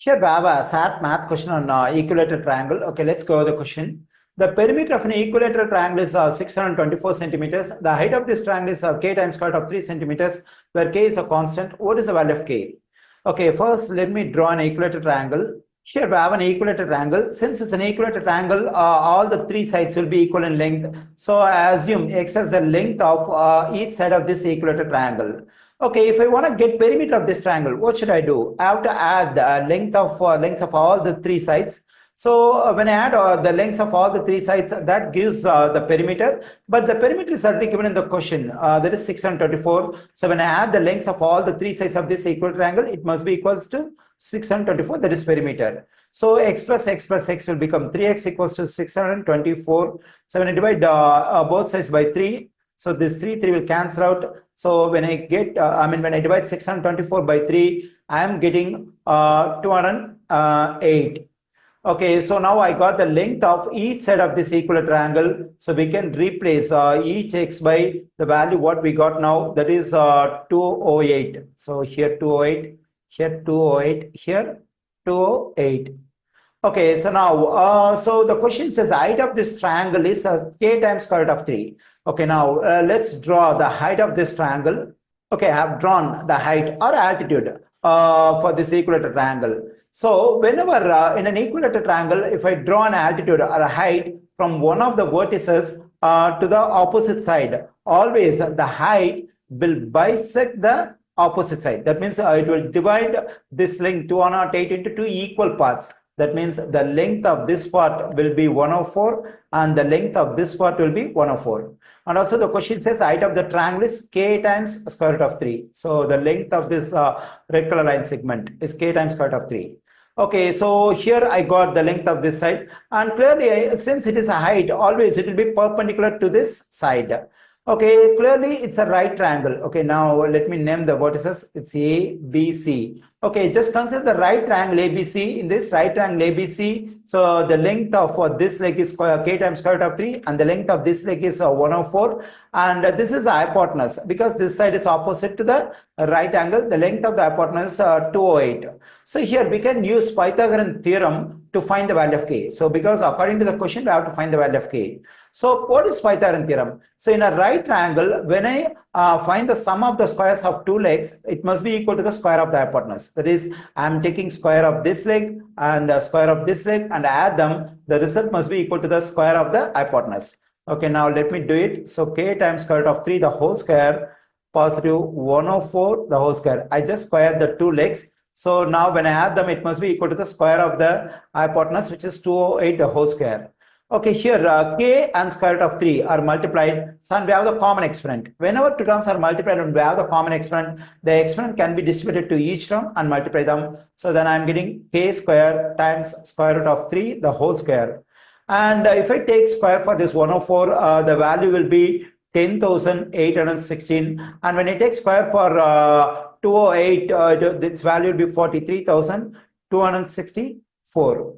Here we have a SAT math question on equilateral triangle. Okay, let's go over the question. The perimeter of an equilateral triangle is 624 centimeters. The height of this triangle is k times square root of 3 centimeters, where k is a constant. What is the value of k? Okay, first let me draw an equilateral triangle. Here we have an equilateral triangle. Since it's an equilateral triangle, all the three sides will be equal in length. So I assume x as the length of each side of this equilateral triangle. Okay, if I want to get perimeter of this triangle, what should I do? I have to add the lengths of all the three sides. So when I add the lengths of all the three sides, that gives the perimeter. But the perimeter is already given in the question. That is 624. So when I add the lengths of all the three sides of this equal triangle, it must be equals to 624. That is perimeter. So x plus x will become 3x equals to 624. So when I divide both sides by 3, so this 3 will cancel out. So when I get, when I divide 624 by 3, I am getting 208. Okay, so now I got the length of each side of this equilateral triangle. So we can replace each x by the value what we got now, that is 208. So here 208, here 208, here 208. Okay, so now, so the question says height of this triangle is k times square root of 3. Okay, now let's draw the height of this triangle. Okay, I have drawn the height or altitude for this equilateral triangle. So whenever in an equilateral triangle, if I draw an altitude or a height from one of the vertices to the opposite side, always the height will bisect the opposite side. That means it will divide this length 208 into two equal parts. That means the length of this part will be 104 and the length of this part will be 104. And also the question says height of the triangle is k times square root of 3. So the length of this red color line segment is k times square root of 3. Okay, so here I got the length of this side, and clearly since it is a height, always it will be perpendicular to this side. Okay, clearly it's a right triangle. Okay, now let me name the vertices. It's A, B, C. Okay, just consider the right triangle ABC. In this right triangle ABC, so the length of this leg is k times square root of 3 and the length of this leg is 104, and this is the hypotenuse. Because this side is opposite to the right angle, the length of the hypotenuse is 208. So here we can use Pythagorean theorem to find the value of k. So because according to the question we have to find the value of k. So what is Pythagorean theorem? So in a right triangle, when I find the sum of the squares of two legs, it must be equal to the square of the hypotenuse. That is, I am taking square of this leg and the square of this leg and add them. The result must be equal to the square of the hypotenuse. Okay, now let me do it. So k times square root of 3 the whole square, positive 104 the whole square. I just squared the two legs. So now when I add them, it must be equal to the square of the hypotenuse, which is 208 the whole square. Okay, here k and square root of 3 are multiplied, so and we have the common exponent. Whenever two terms are multiplied and we have the common exponent, the exponent can be distributed to each term and multiply them. So then I am getting k square times square root of 3 the whole square. And if I take square for this 104, the value will be 10,816. And when I take square for 208, its value will be 43,264.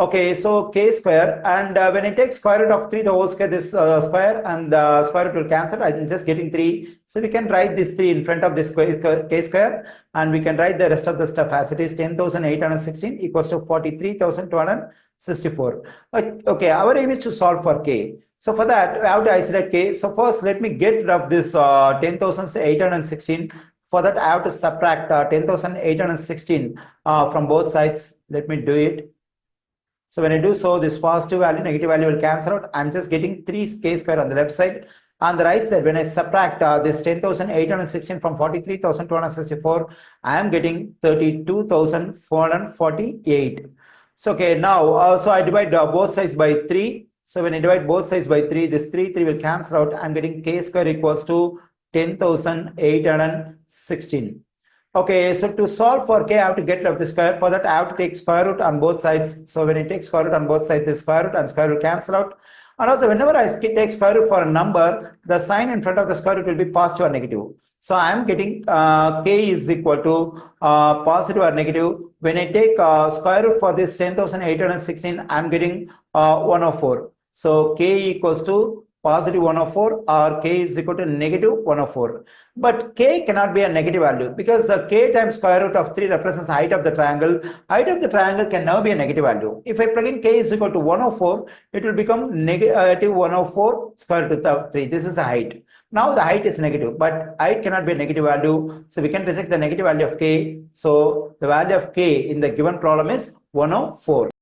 Okay, so k square, and when I take square root of 3 the whole square, this square and the square root will cancel. I'm just getting 3. So we can write this 3 in front of this k square, and we can write the rest of the stuff as it is. 10,816 equals to 43,264. Okay, our aim is to solve for k. So for that, we have to isolate k. So first, let me get rid of this 10,816. For that, I have to subtract 10,816 from both sides. Let me do it. So when I do so, this positive value, negative value will cancel out. I'm just getting 3k square on the left side. On the right side, when I subtract this 10,816 from 43,264, I am getting 32,448. So okay, now so I divide both sides by 3. So when I divide both sides by 3, this 3 will cancel out. I'm getting k square equals to 10,816. Okay, so to solve for k, I have to get rid of the square. For that, I have to take square root on both sides. So when I take square root on both sides, the square root and square root cancel out. And also, whenever I take square root for a number, the sign in front of the square root will be positive or negative. So I am getting k is equal to positive or negative. When I take square root for this 10,816, I am getting 104. So k equals to positive 104 or k is equal to negative 104. But k cannot be a negative value because k times square root of 3 represents the height of the triangle. Height of the triangle can never be a negative value. If I plug in k is equal to 104, it will become negative 104 square root of 3. This is the height. Now the height is negative, but height cannot be a negative value. So we can reject the negative value of k. So the value of k in the given problem is 104.